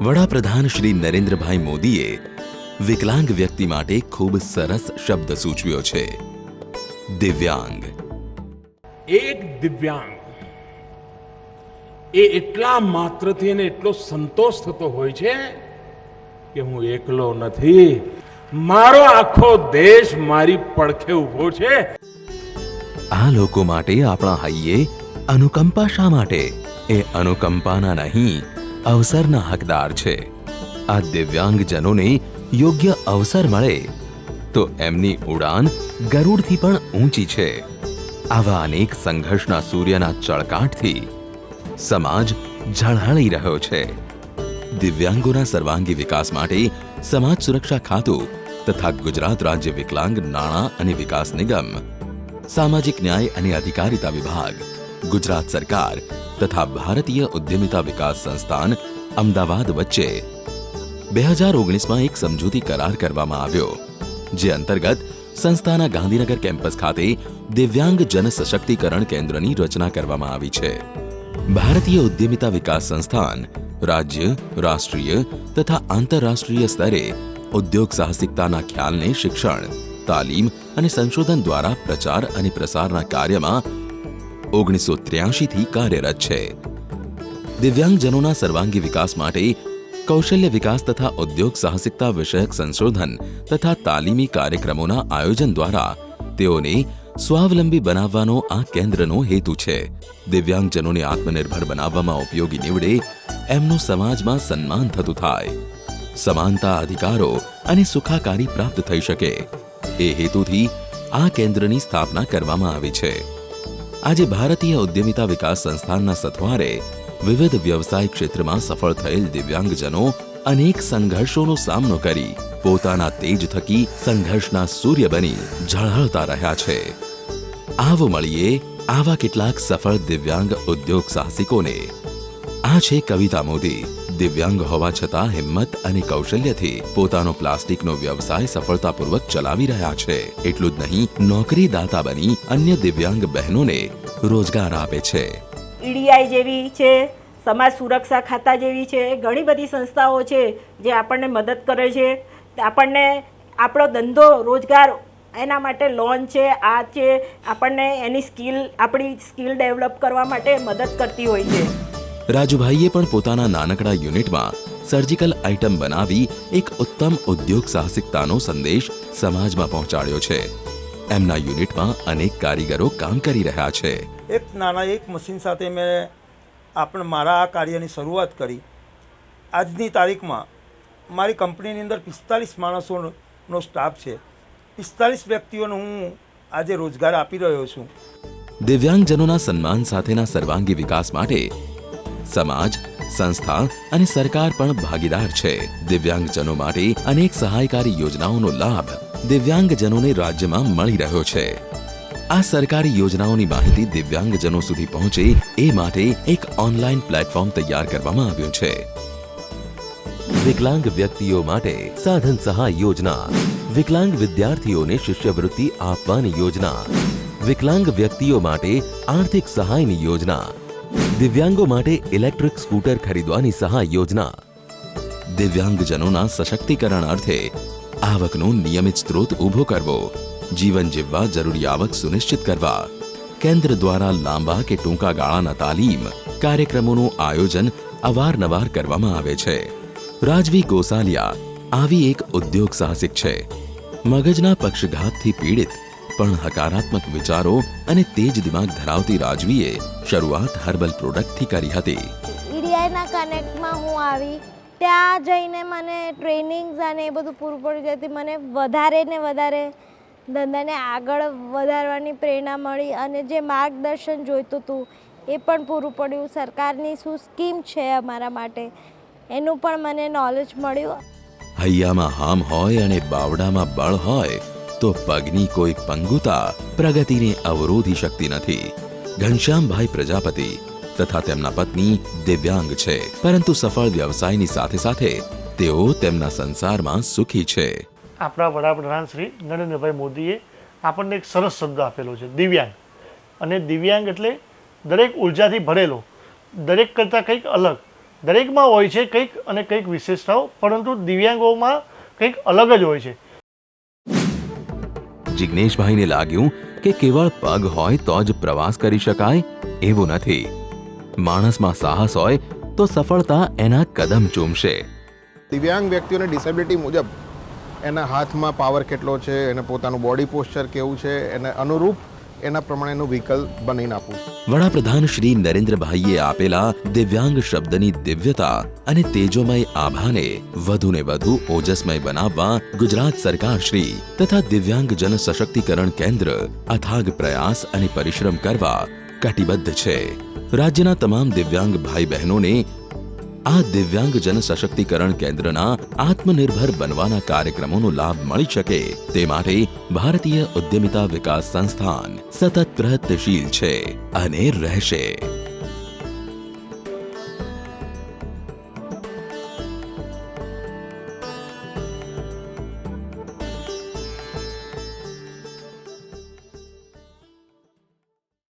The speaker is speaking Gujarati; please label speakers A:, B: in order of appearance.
A: વડાપ્રધાન શ્રી નરેન્દ્રભાઈ મોદીએ વિકલાંગ વ્યક્તિ માટે ખૂબ સરસ શબ્દ સૂચવ્યો છે, દિવ્યાંગ.
B: એક દિવ્યાંગ એ એટલા માત્રથી એને એટલો સંતોષ થતો હોય છે કે હું એકલો નથી, મારો આખો દેશ મારી પડખે ઊભો છે.
A: આ લોકો માટે આપણા હૈયે અનુકંપા શા માટે? એ અનુકંપાના નહીં, અવસરના હકદાર છે. આ દિવ્યાંગજનોને યોગ્ય અવસર મળે તો એમની ઉડાન ગરુડથી પણ ઊંચી છે. આવા અનેક સંઘર્ષના સૂર્યના ચળકાટથી સમાજ ઝળહળી રહ્યો છે. દિવ્યાંગોના સર્વાંગી વિકાસ માટે સમાજ સુરક્ષા ખાતું તથા ગુજરાત રાજ્ય વિકલાંગ નાણાં અને વિકાસ નિગમ, સામાજિક ન્યાય અને અધિકારિતા વિભાગ, ગુજરાત સરકાર તથા ભારતીય ઉદ્યમિતા વિકાસ સંસ્થાન અમદાવાદ વચ્ચે 2019માં એક સમજૂતી કરાર કરવામાં આવ્યો, જે અંતર્ગત સંસ્થાના ગાંધીનગર કેમ્પસ ખાતે દિવ્યાંગ જન સશક્તિકરણ કેન્દ્રની રચના કરવામાં આવી છે. ભારતીય ઉદ્યમિતા વિકાસ સંસ્થાન રાજ્ય, રાષ્ટ્રીય તથા આંતરરાષ્ટ્રીય સ્તરે ઉદ્યોગ સાહસિકતાના ખ્યાલને શિક્ષણ, તાલીમ અને સંશોધન દ્વારા પ્રચાર અને પ્રસારના કાર્યમાં 1983થી કાર્યરત છે. દિવ્યાંગજનોના સર્વાંગી વિકાસ માટે કૌશલ્ય વિકાસ તથા ઉદ્યોગ સાહસિકતા વિષયક સંશોધન તથા તાલીમી કાર્યક્રમોના આયોજન દ્વારા તેઓને સ્વાવલંબી બનાવવાનો આ કેન્દ્રનો હેતુ છે. દિવ્યાંગજનોને આત્મનિર્ભર બનાવવામાં ઉપયોગી નીવડે એમનું સમાજમાં સન્માન થતું થાય, સમાનતા અધિકારો અને સુખાકારી પ્રાપ્ત થઈ શકે, એ હેતુથી આ કેન્દ્રની સ્થાપના કરવામાં આવી છે. આજે ભારતીય ઉદ્યમિતા વિકાસ સંસ્થાનના સથવારે વિવિધ વ્યવસાય ક્ષેત્રમાં સફળ થયેલ દિવ્યાંગજનો અનેક સંઘર્ષોનો સામનો કરી પોતાના તેજ થકી સંઘર્ષના સૂર્ય બની ઝળહળતા રહ્યા છે. આવો મળીએ આવા કેટલાક સફળ દિવ્યાંગ ઉદ્યોગ સાહસિકોને. આ છે કવિતા મોદી. દિવ્યાંગ હોવા છતાં હિંમત અને કૌશલ્યથી પોતાનો પ્લાસ્ટિકનો વ્યવસાય સફળતાપૂર્વક ચલાવી રહ્યા છે. એટલું જ નહીં, નોકરી દાતા બની અન્ય દિવ્યાંગ બહેનોને રોજગાર આપે છે.
C: ઈડીઆઈ જેવી છે, સમાજ સુરક્ષા ખાતા જેવી છે, ઘણી બધી સંસ્થાઓ છે જે આપણને મદદ કરે છે. આપણને આપણો ધંધો રોજગાર એના માટે લોન છે, આ છે, આપણને આપણી સ્કિલ ડેવલપ કરવા માટે મદદ કરતી હોય છે.
A: રાજુભાઈએ પણ પોતાના નાનકડા યુનિટમાં સર્જિકલ આઇટમ બનાવી એક ઉત્તમ ઉદ્યોગ સાહસિકતાનો સંદેશ સમાજમાં પહોંચાડ્યો છે. એમના યુનિટમાં અનેક કારીગરો કામ કરી રહ્યા છે.
D: એક મશીન સાથે મેં મારા આ કાર્યની શરૂઆત કરી. આજની તારીખમાં મારી કંપનીની અંદર 45 માણસોનો સ્ટાફ છે. 45 વ્યક્તિઓને હું આજે રોજગાર આપી રહ્યો છું.
A: દિવ્યાંગજનોના સન્માન સાથેના સર્વાંગી વિકાસ માટે સમાજ, સંસ્થા અને સરકાર પણ ભાગીદાર છે. દિવ્યાંગજનો માટે અનેક સહાયકારી યોજનાઓનો લાભ દિવ્યાંગજનોને રાજ્યમાં મળી રહ્યો છે. આ સરકારી યોજનાઓની માહિતી દિવ્યાંગજનો સુધી પહોંચે એ માટે એક ઓનલાઈન પ્લેટફોર્મ તૈયાર કરવામાં આવ્યું છે. વિકલાંગ વ્યક્તિઓ માટે સાધન સહાય યોજના, વિકલાંગ વિદ્યાર્થીઓને શિષ્યવૃત્તિ આપવાની યોજના, વિકલાંગ વ્યક્તિઓ માટે આર્થિક સહાયની યોજના, દિવ્યાંગો માટે ઇલેક્ટ્રિક સ્કૂટર ખરીદવાની સહાય યોજના. દિવ્યાંગજનોના સશક્તિકરણ અર્થે આવકનો નિયમિત સ્ત્રોત ઊભો કરવો, જીવન જીવવા જરૂરી આવક સુનિશ્ચિત કરવા, કેન્દ્ર દ્વારા લાંબા કે ટૂંકા ગાળાના તાલીમ કાર્યક્રમોનું આયોજન અવારનવાર કરવામાં આવે છે. રાજવી ગોસાલિયા આવી એક ઉદ્યોગ સાહસિક છે. મગજના પક્ષઘાતથી પીડિત પણ હકારાત્મક વિચારો અને તેજ દિમાગ ધરાવતી રાજવીએ શરૂઆત હર્બલ પ્રોડક્ટથી કરી હતી.
E: ઈડીઆઈના કનેક્ટમાં હું આવી, ત્યાં જઈને મને ટ્રેનિંગ્સ અને એ બધું પૂરું પડી જતી. મને વધારે ને વધારે ધંધાને આગળ વધારવાની પ્રેરણા મળી અને જે માર્ગદર્શન જોઈતું હતું એ પણ પૂરું પડ્યું. સરકારની શું સ્કીમ છે અમારા માટે એનું પણ મને નોલેજ મળ્યું.
A: હૈયામાં હામ હોય અને બાવડામાં બળ હોય તો પગની કોઈ પંગુતા પ્રગતિને અવરોધી શકતી નથી. ઘનશ્યામભાઈ પ્રજાપતિ તથા તેમના પત્ની દિવ્યાંગ છે, પરંતુ સફળ વ્યવસાયની સાથે સાથે તેઓ તેમના સંસારમાં સુખી છે.
F: આપણા વડાપ્રધાન શ્રી નરેન્દ્રભાઈ મોદીએ આપણને એક સરસ શબ્દ આપેલો છે, દિવ્યાંગ. અને દિવ્યાંગ એટલે દરેક ઉર્જાથી ભરેલો, દરેક કરતાં કંઈક અલગ, દરેકમાં હોય છે કંઈક અને કંઈક વિશેષતાઓ, પરંતુ દિવ્યાંગોમાં કંઈક અલગ જ હોય છે.
A: જિજ્ઞેશભાઈને લાગ્યું કે કેવળ પગ હોય તો જ પ્રવાસ કરી શકાય એવું નથી. માણસમાં સાહસ હોય તો સફળતા એના કદમ ચૂમશે.
G: દિવ્યાંગ વ્યક્તિઓને ડિસેબિલિટી મુજબ એના હાથમાં પાવર કેટલો છે, એને પોતાનું બોડી પોસ્ચર કેવું છે, એને અનુરૂપ એના પ્રમાણેનું વ્હીકલ બનાવીને આપવું.
A: વડાપ્રધાન શ્રી નરેન્દ્રભાઈએ આપેલા દિવ્યાંગ શબ્દની દિવ્યતા અને તેજોમય આભાને વધુને વધુ ઓજસ્મય બનાવવા ગુજરાત સરકાર શ્રી તથા દિવ્યાંગ જન સશક્તિકરણ કેન્દ્ર અથાગ પ્રયાસ અને પરિશ્રમ કરવા કટિબદ્ધ છે. રાજ્યના તમામ દિવ્યાંગ ભાઈ બહેનોને આ દિવ્યાંગ જન સશક્તિકરણ કેન્દ્રના આત્મનિર્ભર બનવાના કાર્યક્રમોનો લાભ મળી શકે તે માટે ભારતીય ઉદ્યમિતા વિકાસ સંસ્થાન સતત પ્રયત્નશીલ છે અને રહેશે.